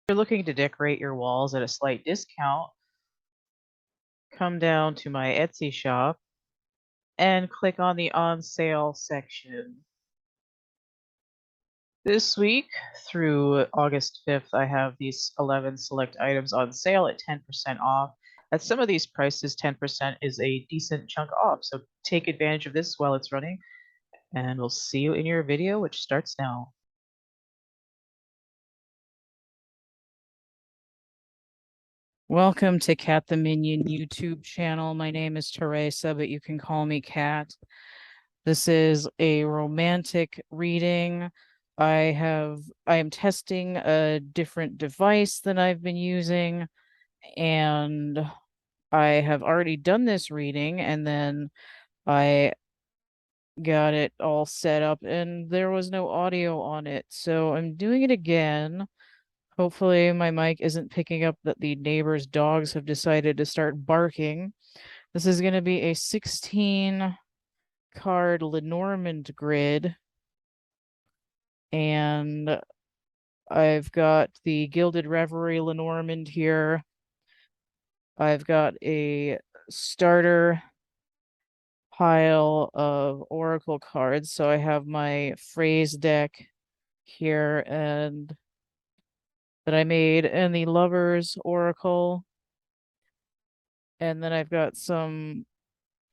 you're looking to decorate your walls at a slight discount, come down to my Etsy shop and click on the on sale section. This week through August 5th, I have these 11 select items on sale at 10% off. At some of these prices, 10% is a decent chunk off, so take advantage of this while it's running, and we'll see you in your video, which starts now. Welcome to Cat the Minion YouTube channel. My name is Teresa, but you can call me Cat. This is a romantic reading. I am testing a different device than I've been using, and I have already done this reading, and then I got it all set up and there was no audio on it. So I'm doing it again. Hopefully my mic isn't picking up that the neighbor's dogs have decided to start barking. This is going to be a 16 card Lenormand grid. And I've got the Gilded Reverie Lenormand here. I've got a starter pile of oracle cards. So I have my phrase deck here and that I made and the Lover's Oracle. And then I've got a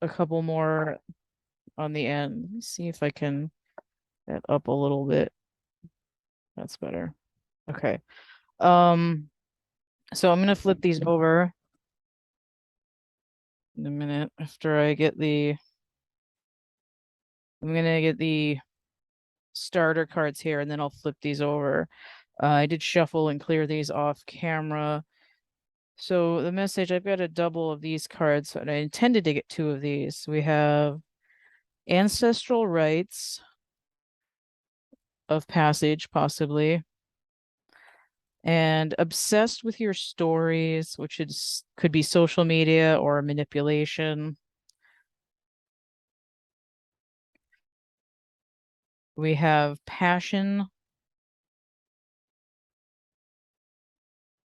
couple more on the end. Let me see if I can get up a little bit. That's better. Okay. So I'm gonna flip these over in a minute after I'm gonna get the starter cards here and then I'll flip these over. I did shuffle and clear these off camera. So the message, I've got a double of these cards and I intended to get two of these. We have Ancestral Rites of Passage, possibly. And Obsessed with Your Stories, which could be social media or manipulation. We have Passion.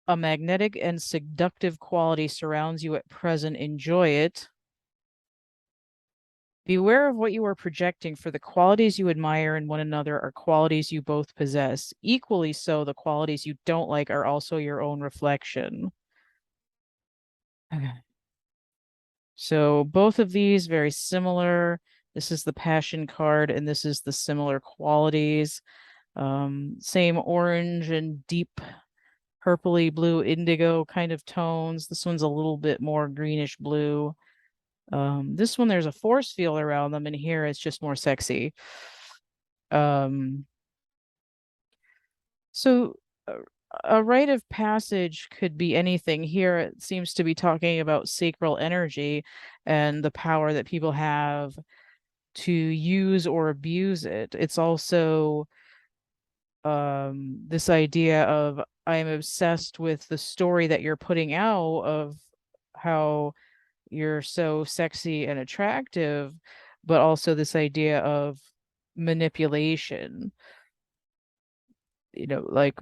A magnetic and seductive quality surrounds you at present. Enjoy it. Beware of what you are projecting, for the qualities you admire in one another are qualities you both possess. Equally so, the qualities you don't like are also your own reflection. Okay. So both of these very similar. This is the passion card, and this is the similar qualities. Same orange and deep purpley blue indigo kind of tones. This one's a little bit more greenish blue. This one, there's a force field around them, and here it's just more sexy. So a rite of passage could be anything. Here it seems to be talking about sacral energy and the power that people have to use or abuse it. It's also this idea of I'm obsessed with the story that you're putting out of how you're so sexy and attractive, but also this idea of manipulation. Like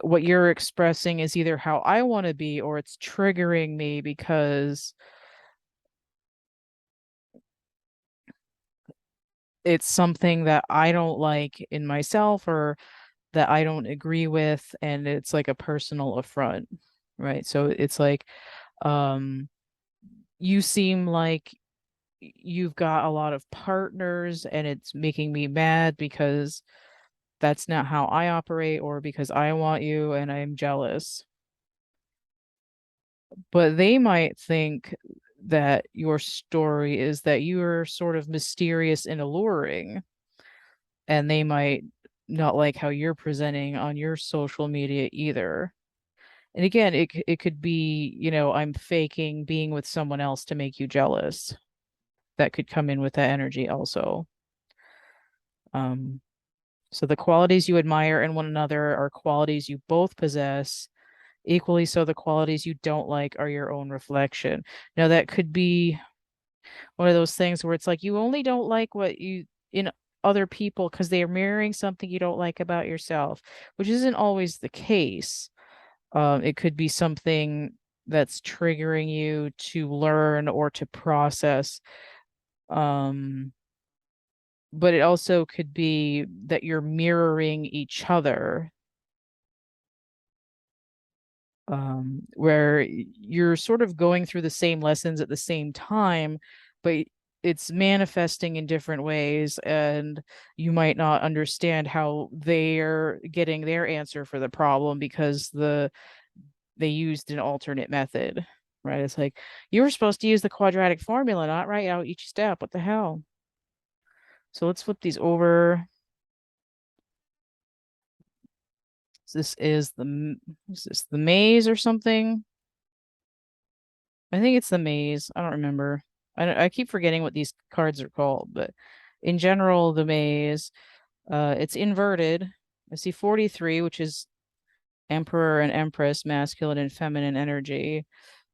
what you're expressing is either how I want to be or it's triggering me because it's something that I don't like in myself or that I don't agree with, and it's like a personal affront, right? So it's like, you seem like you've got a lot of partners and it's making me mad because that's not how I operate or because I want you and I'm jealous. But they might think that your story is that you're sort of mysterious and alluring, and they might not like how you're presenting on your social media either. And again, it could be, I'm faking being with someone else to make you jealous. That could come in with that energy also. So the qualities you admire in one another are qualities you both possess. Equally so, the qualities you don't like are your own reflection. Now, that could be one of those things where it's like you only don't like what you in other people because they are mirroring something you don't like about yourself, which isn't always the case. It could be something that's triggering you to learn or to process. Um, but it also could be that you're mirroring each other, where you're sort of going through the same lessons at the same time, but it's manifesting in different ways, and you might not understand how they're getting their answer for the problem because they used an alternate method, right? It's like you were supposed to use the quadratic formula, not write out each step. What the hell? So let's flip these over. This is is this the maze or something? I think it's the maze. I don't remember. I keep forgetting what these cards are called, but in general, the maze, it's inverted. I see 43, which is Emperor and Empress, masculine and feminine energy.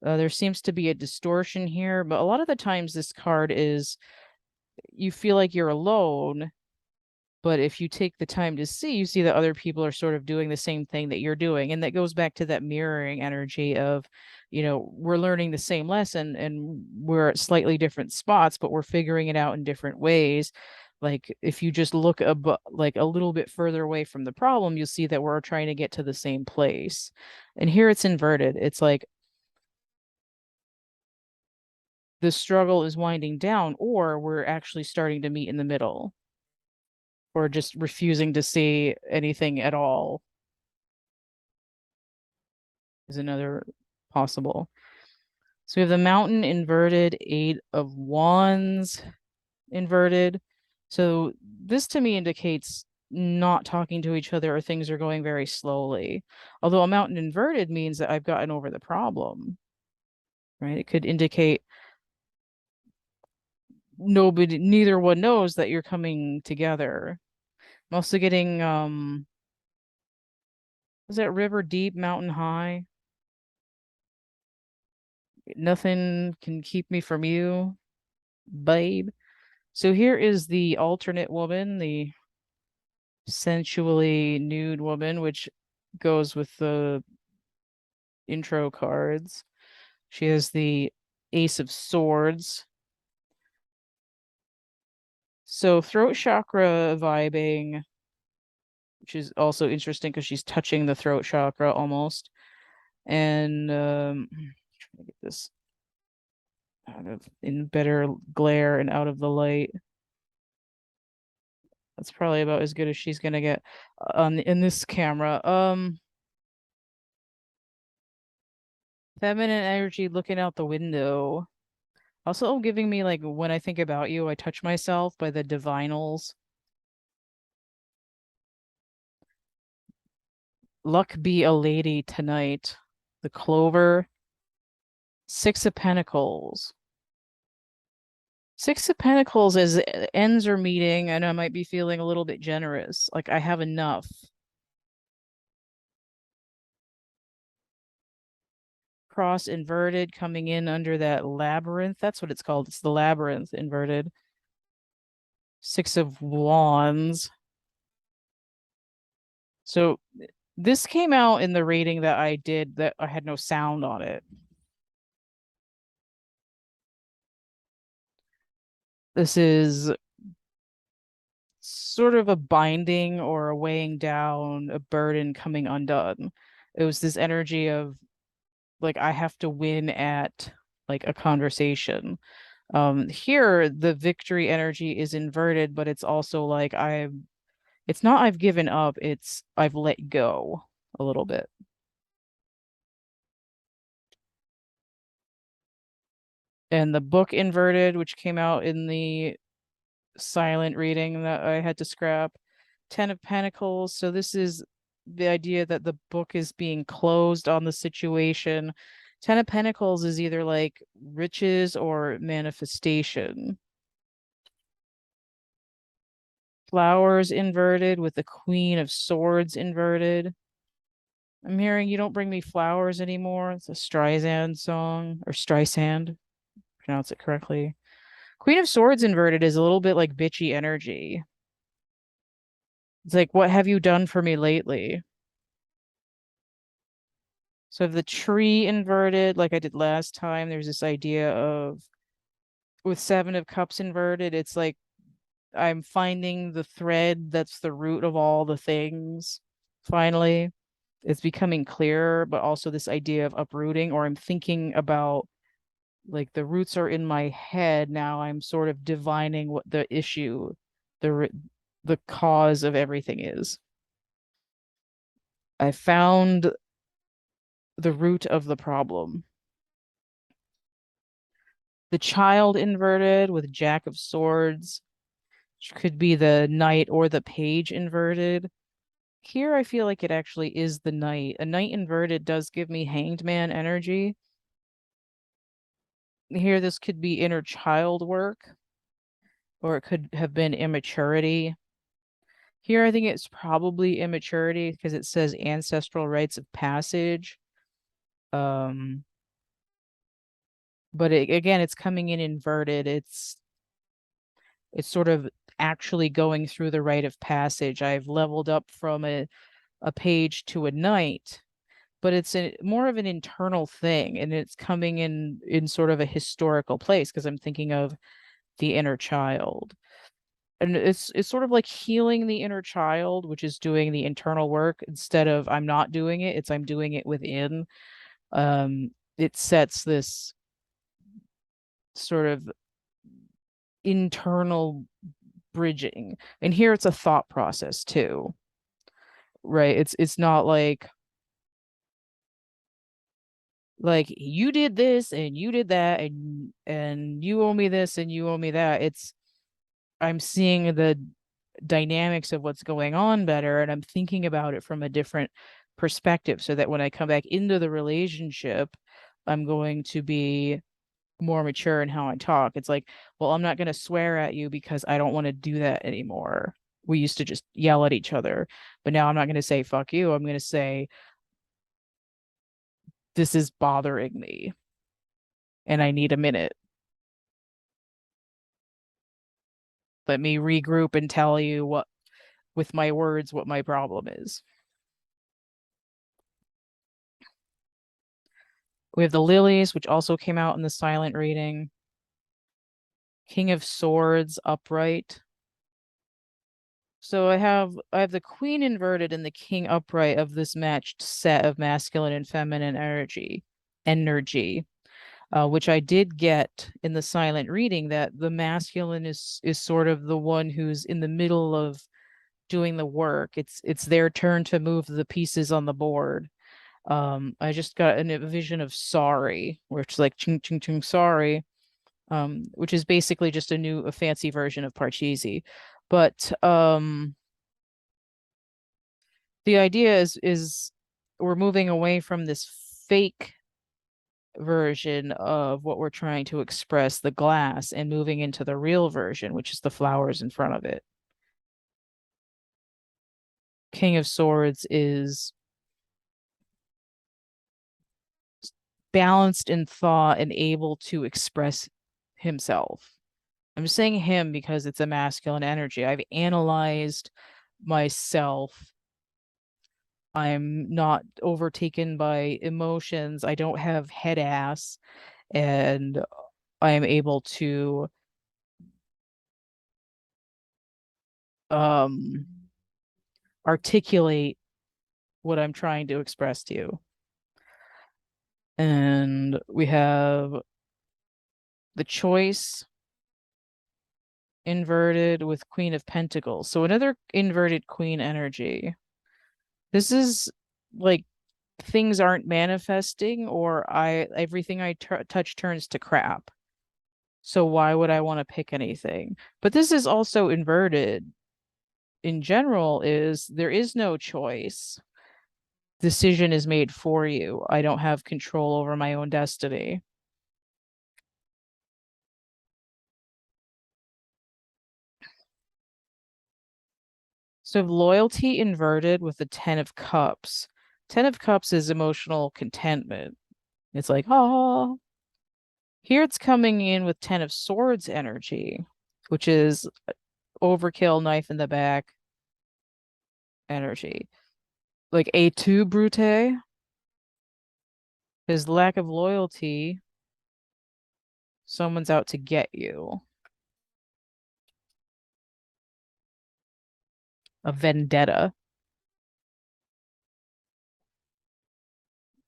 There seems to be a distortion here, but a lot of the times this card is you feel like you're alone, but if you take the time to see, you see that other people are sort of doing the same thing that you're doing. And that goes back to that mirroring energy of, we're learning the same lesson and we're at slightly different spots, but we're figuring it out in different ways. Like if you just look like a little bit further away from the problem, you'll see that we're trying to get to the same place. And here it's inverted. It's like the struggle is winding down, or we're actually starting to meet in the middle, or just refusing to see anything at all is another possible. So we have the mountain inverted, 8 of Wands inverted. So this to me indicates not talking to each other or things are going very slowly. Although a mountain inverted means that I've gotten over the problem, right? It could indicate neither one knows that you're coming together. I'm also getting, is that river deep, mountain high? Nothing can keep me from you, babe. So here is the alternate woman, the sensually nude woman, which goes with the intro cards. She has the Ace of Swords. So throat chakra vibing, which is also interesting because she's touching the throat chakra almost. And trying to get this out of in better glare and out of the light. That's probably about as good as she's gonna get on in this camera. Feminine energy looking out the window. Also giving me like when I think about you, I touch myself by the divinals. Luck be a lady tonight. The clover. 6 of Pentacles. 6 of Pentacles as ends are meeting, and I might be feeling a little bit generous. Like I have enough. Cross inverted coming in under that labyrinth. That's what it's called. It's the labyrinth inverted. 6 of Wands. So this came out in the reading that I did that I had no sound on it. This is sort of a binding or a weighing down, a burden coming undone. It was this energy of like I have to win at like a conversation. Here the victory energy is inverted, but it's also like it's not I've given up, it's I've let go a little bit. And the book inverted, which came out in the silent reading that I had to scrap. 10 of Pentacles. So this is the idea that the book is being closed on the situation. 10 of Pentacles is either like riches or manifestation. Flowers inverted with the Queen of Swords inverted. I'm hearing you don't bring me flowers anymore. It's a Streisand song, or Streisand, pronounce it correctly. Queen of Swords inverted is a little bit like bitchy energy. It's like, what have you done for me lately? So if the tree inverted, like I did last time, there's this idea of with Seven of Cups inverted, it's like I'm finding the thread that's the root of all the things. Finally, it's becoming clearer, but also this idea of uprooting, or I'm thinking about like the roots are in my head. Now I'm sort of divining what the issue, the the cause of everything is. I found the root of the problem. The child inverted with Jack of Swords, which could be the knight or the page inverted. Here, I feel like it actually is the knight. A knight inverted does give me hanged man energy. Here, this could be inner child work, or it could have been immaturity. Here, I think it's probably immaturity because it says ancestral rites of passage. Um, but again, it's coming in inverted. It's sort of actually going through the rite of passage. I've leveled up from a page to a knight, but it's more of an internal thing, and it's coming in sort of a historical place because I'm thinking of the inner child. And it's sort of like healing the inner child, which is doing the internal work instead of I'm not doing it, it's I'm doing it within. It sets this sort of internal bridging. And here it's a thought process too, right? It's not like you did this and you did that and you owe me this and you owe me that. It's I'm seeing the dynamics of what's going on better, and I'm thinking about it from a different perspective so that when I come back into the relationship, I'm going to be more mature in how I talk. It's like, well, I'm not going to swear at you because I don't want to do that anymore. We used to just yell at each other, but now I'm not going to say fuck you. I'm going to say this is bothering me and I need a minute. Let me regroup and tell you what with my words what my problem is. We have the lilies, which also came out in the silent reading. King of Swords upright. So I have the queen inverted and the king upright of this matched set of masculine and feminine energy, which I did get in the silent reading that the masculine is sort of the one who's in the middle of doing the work. It's their turn to move the pieces on the board. I just got a vision of sorry, where it's like ching ching ching sorry, which is basically just a fancy version of Parcheesi. But the idea is we're moving away from this fake version of what we're trying to express, the glass, and moving into the real version, which is the flowers in front of it. King of Swords is balanced in thought and able to express himself. I'm saying him because it's a masculine energy. I've analyzed myself. I'm not overtaken by emotions. I don't have head ass, and I am able to um articulate what I'm trying to express to you. And we have the choice inverted with Queen of Pentacles. So another inverted queen energy. This is like things aren't manifesting, or I everything I touch turns to crap. So why would I want to pick anything? But this is also inverted in general is there is no choice. Decision is made for you. I don't have control over my own destiny. So loyalty inverted with the 10 of cups. 10 of cups is emotional contentment. It's like, oh, here it's coming in with 10 of swords energy, which is overkill, knife in the back energy. Like A2 Brute. His lack of loyalty, someone's out to get you. A vendetta.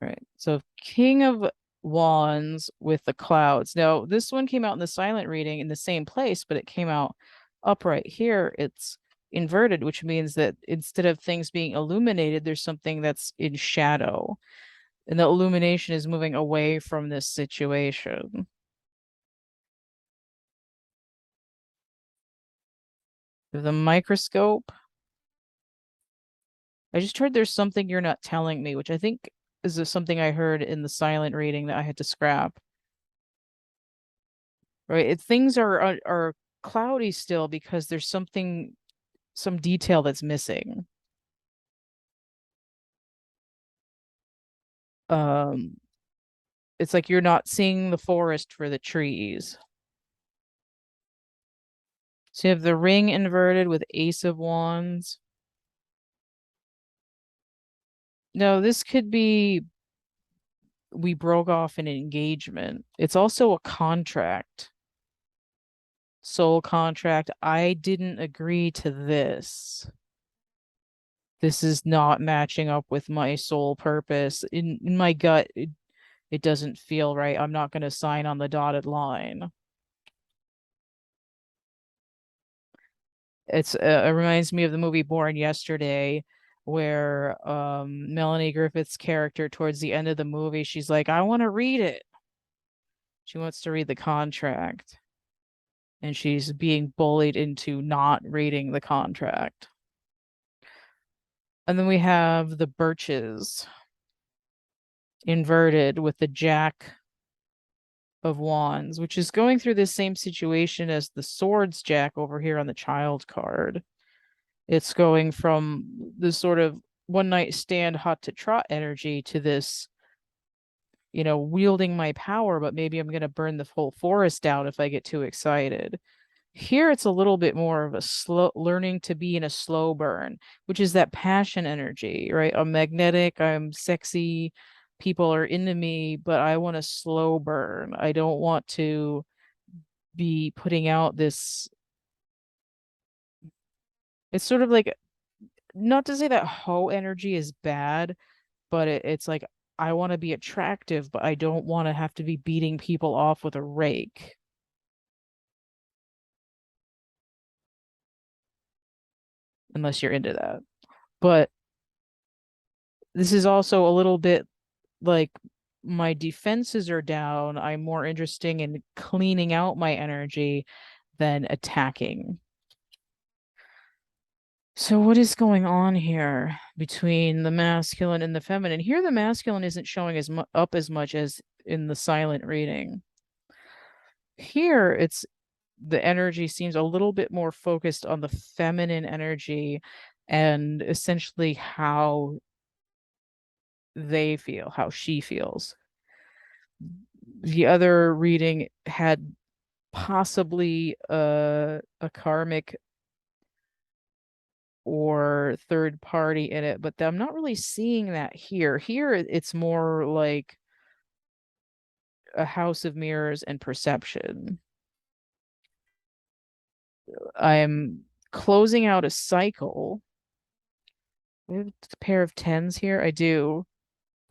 Right. So King of Wands with the clouds. Now, this one came out in the silent reading in the same place, but it came out upright. Here, it's inverted, which means that instead of things being illuminated, there's something that's in shadow. And the illumination is moving away from this situation. The microscope. I just heard there's something you're not telling me, which I think is something I heard in the silent reading that I had to scrap. Right? Things are cloudy still because there's some detail that's missing. Um, it's like you're not seeing the forest for the trees. So you have the ring inverted with Ace of Wands. No, this could be we broke off an engagement. It's also a contract, soul contract. I didn't agree to this. This is not matching up with my soul purpose. In my gut, it doesn't feel right. I'm not going to sign on the dotted line. It reminds me of the movie Born Yesterday, where Melanie Griffith's character towards the end of the movie, she's like, I want to read it. She wants to read the contract, and she's being bullied into not reading the contract. And then we have the birches inverted with the Jack of Wands, which is going through the same situation as the Swords Jack over here on the child card. It's going from this sort of one night stand hot to trot energy to this, wielding my power, but maybe I'm going to burn the whole forest down if I get too excited. Here it's a little bit more of a slow learning to be in a slow burn, which is that passion energy, right? I'm magnetic, I'm sexy, people are into me, but I want a slow burn. I don't want to be putting out this. It's sort of like, not to say that hoe energy is bad, but it's like I want to be attractive, but I don't want to have to be beating people off with a rake unless you're into that. But this is also a little bit like my defenses are down. I'm more interested in cleaning out my energy than attacking. So what is going on here between the masculine and the feminine? Here the masculine isn't showing up as much as in the silent reading. Here it's the energy seems a little bit more focused on the feminine energy and essentially how they feel, how she feels. The other reading had possibly a karmic or third party in it, but I'm not really seeing that here. Here it's more like a house of mirrors and perception. I'm closing out a cycle. We have a pair of tens here. I do.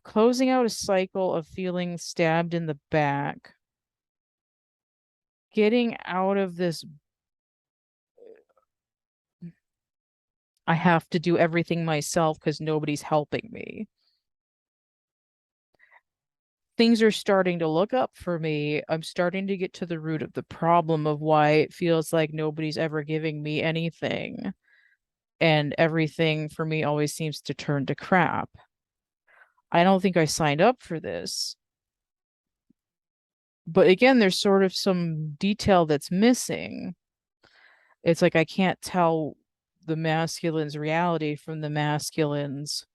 Closing out a cycle of feeling stabbed in the back. Getting out of this. I have to do everything myself because nobody's helping me. Things are starting to look up for me. I'm starting to get to the root of the problem of why it feels like nobody's ever giving me anything. And everything for me always seems to turn to crap. I don't think I signed up for this. But again, there's sort of some detail that's missing. It's like I can't tell the masculine's reality from the masculine's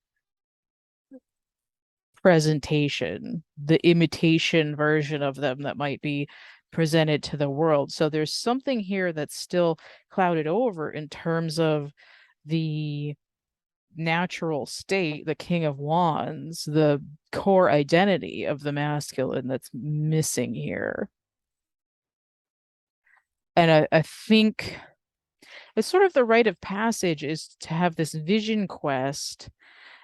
presentation, the imitation version of them that might be presented to the world. So there's something here that's still clouded over in terms of the natural state, the King of Wands, the core identity of the masculine that's missing here. And I think it's sort of the rite of passage is to have this vision quest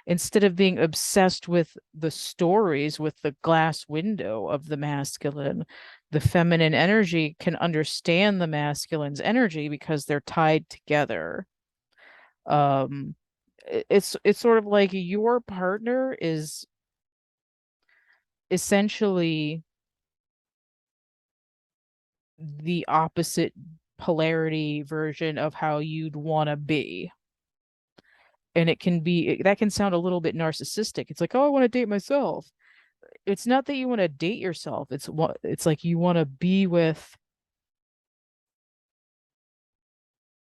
instead of being obsessed with the stories, with the glass window of the masculine. The feminine energy can understand the masculine's energy because they're tied together. Um, it's sort of like your partner is essentially the opposite polarity version of how you'd want to be. And it can be that can sound a little bit narcissistic. It's like, oh, I want to date myself. It's not that you want to date yourself. It's like you want to be with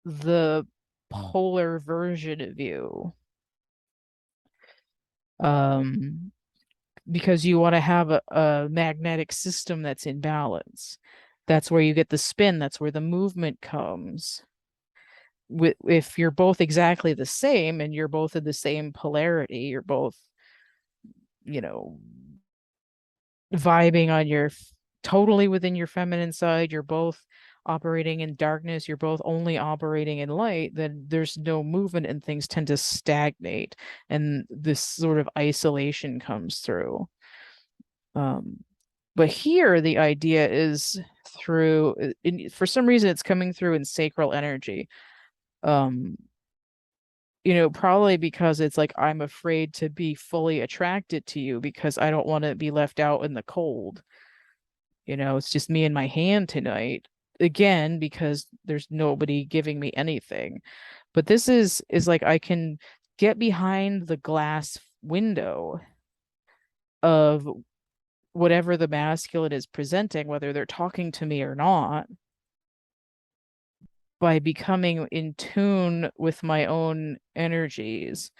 the polar version of you. Um, because you want to have a magnetic system that's in balance. That's where you get the spin, that's where the movement comes. If you're both exactly the same and you're both in the same polarity, you're both, you know, vibing on your totally within your feminine side, you're both operating in darkness, you're both only operating in light, then there's no movement and things tend to stagnate and this sort of isolation comes through. Um, but here the idea is for some reason it's coming through in sacral energy. Um, probably because it's like I'm afraid to be fully attracted to you because I don't want to be left out in the cold. It's just me and my hand tonight. Again, because there's nobody giving me anything. But this is like I can get behind the glass window of whatever the masculine is presenting, whether they're talking to me or not, by becoming in tune with my own energies.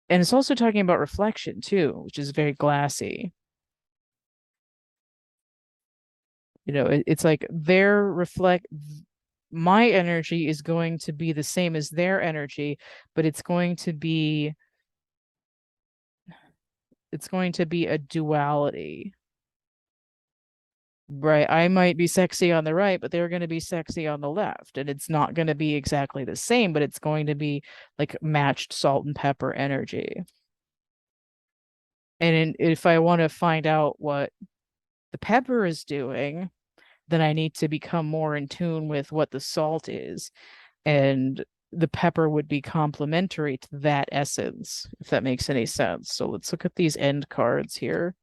And it's also talking about reflection too, which is very glassy. It's like my energy is going to be the same as their energy, but it's going to be a duality. Right. I might be sexy on the right, but they're going to be sexy on the left. And it's not going to be exactly the same, but it's going to be like matched salt and pepper energy. And if I want to find out what the pepper is doing, then I need to become more in tune with what the salt is. And the pepper would be complementary to that essence, if that makes any sense. So let's look at these end cards here.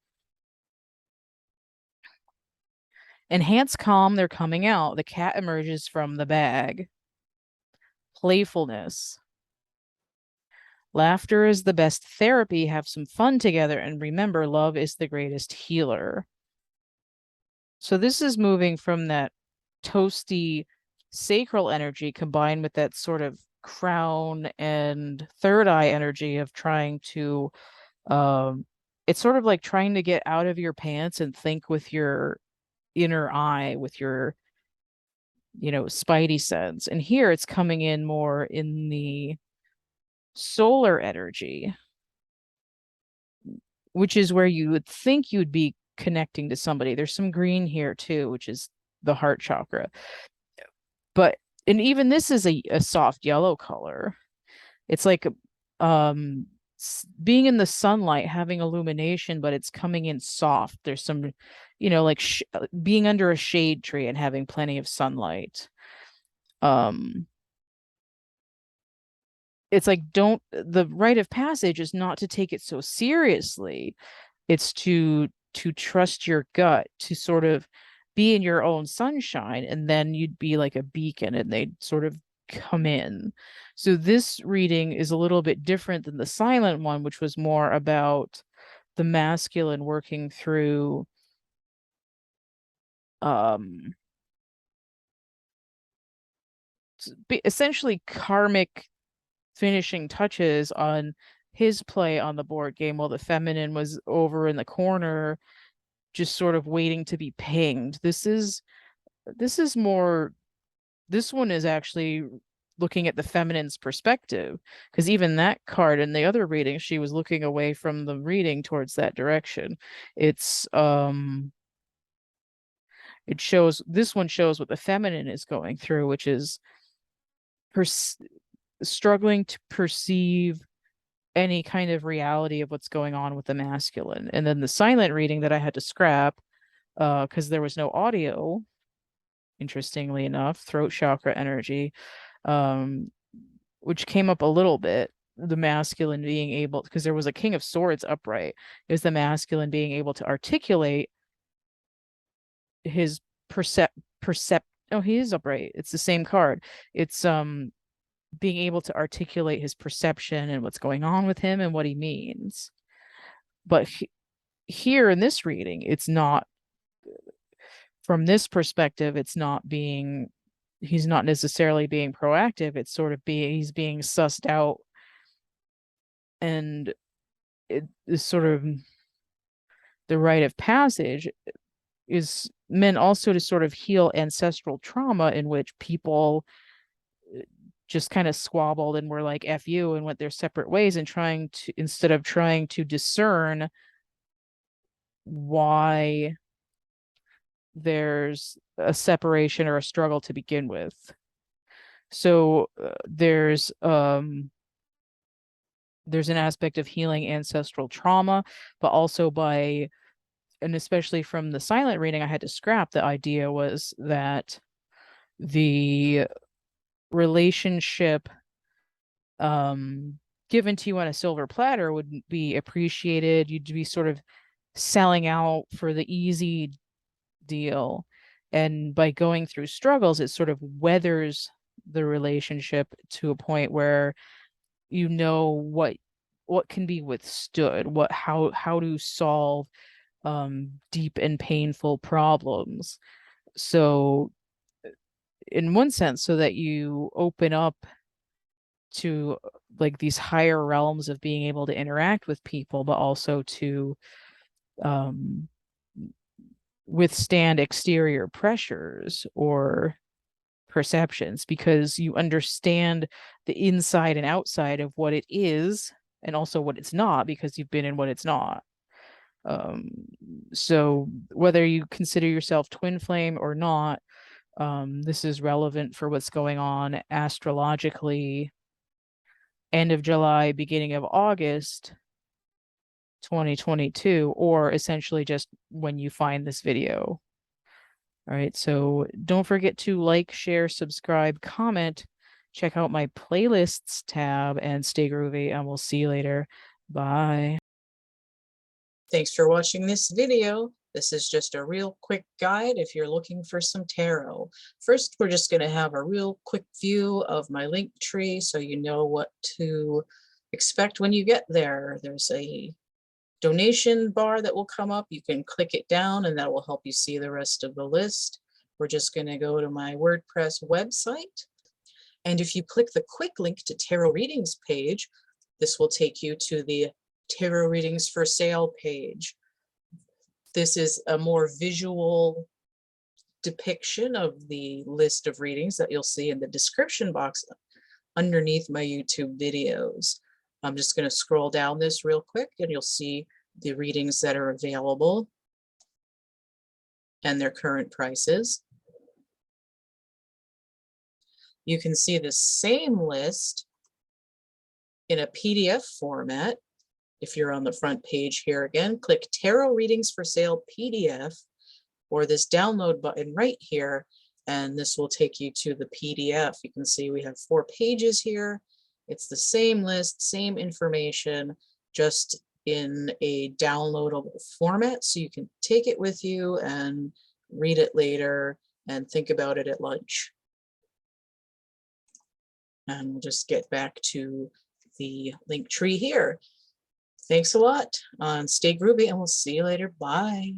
Enhance calm, they're coming out. The cat emerges from the bag. Playfulness. Laughter is the best therapy. Have some fun together. And remember, love is the greatest healer. So this is moving from that toasty sacral energy combined with that sort of crown and third eye energy of trying to it's sort of like trying to get out of your pants and think with your inner eye, with your spidey sense. And here it's coming in more in the solar energy, which is where you would think you'd be connecting to somebody. There's some green here too, which is the heart chakra. But and even this is a soft yellow color. It's like being in the sunlight, having illumination, but it's coming in soft. There's some, like being under a shade tree and having plenty of sunlight. Um, it's like the rite of passage is not to take it so seriously. It's to trust your gut, to sort of be in your own sunshine, and then you'd be like a beacon and they'd sort of come in. So this reading is a little bit different than the silent one, which was more about the masculine working through um essentially karmic finishing touches on his play on the board game while the feminine was over in the corner just sort of waiting to be pinged. This is more this one is actually looking at the feminine's perspective, because even that card in the other reading, she was looking away from the reading towards that direction. It's it shows, this one shows what the feminine is going through, which is struggling to perceive any kind of reality of what's going on with the masculine. And then the silent reading that I had to scrap because there was no audio, interestingly enough, throat chakra energy, which came up a little bit. The masculine being able, because there was a King of Swords upright, is the masculine being able to articulate his oh, he is upright. It's the same card. It's being able to articulate his perception and what's going on with him and what he means. But here in this reading, it's not, from this perspective, it's not being, he's not necessarily being proactive. It's sort of he's being sussed out, and it is sort of the rite of passage is meant also to sort of heal ancestral trauma in which people just kind of squabbled and were like F you and went their separate ways, and trying to, instead of trying to discern why there's a separation or a struggle to begin with. So there's an aspect of healing ancestral trauma, but also by, and especially from the silent reading, I had to scrap the idea was that the relationship given to you on a silver platter would be appreciated. You'd be sort of selling out for the easy deal, and by going through struggles, it sort of weathers the relationship to a point where you know what can be withstood, how to solve deep and painful problems. So in one sense, so that you open up to like these higher realms of being able to interact with people, but also to withstand exterior pressures or perceptions, because you understand the inside and outside of what it is and also what it's not, because you've been in what it's not. So whether you consider yourself twin flame or not, this is relevant for what's going on astrologically end of July, beginning of August 2022, or essentially just when you find this video. All right, so don't forget to like, share, subscribe, comment, check out my playlists tab, and stay groovy, and we'll see you later. Bye. Thanks for watching this video. This is just a real quick guide if you're looking for some tarot. First, we're just going to have a real quick view of my link tree so you know what to expect when you get there. There's a donation bar that will come up. You can click it down and that will help you see the rest of the list. We're just going to go to my WordPress website. And if you click the quick link to tarot readings page, this will take you to the tarot readings for sale page. This is a more visual depiction of the list of readings that you'll see in the description box underneath my YouTube videos. I'm just going to scroll down this real quick and you'll see the readings that are available and their current prices. You can see the same list in a PDF format. If you're on the front page here again, click Tarot Readings for Sale PDF or this download button right here, and this will take you to the PDF. You can see we have 4 pages here. It's the same list, same information, just in a downloadable format, so you can take it with you and read it later and think about it at lunch. And we'll just get back to the link tree here. Thanks a lot. Stay groovy, and we'll see you later. Bye.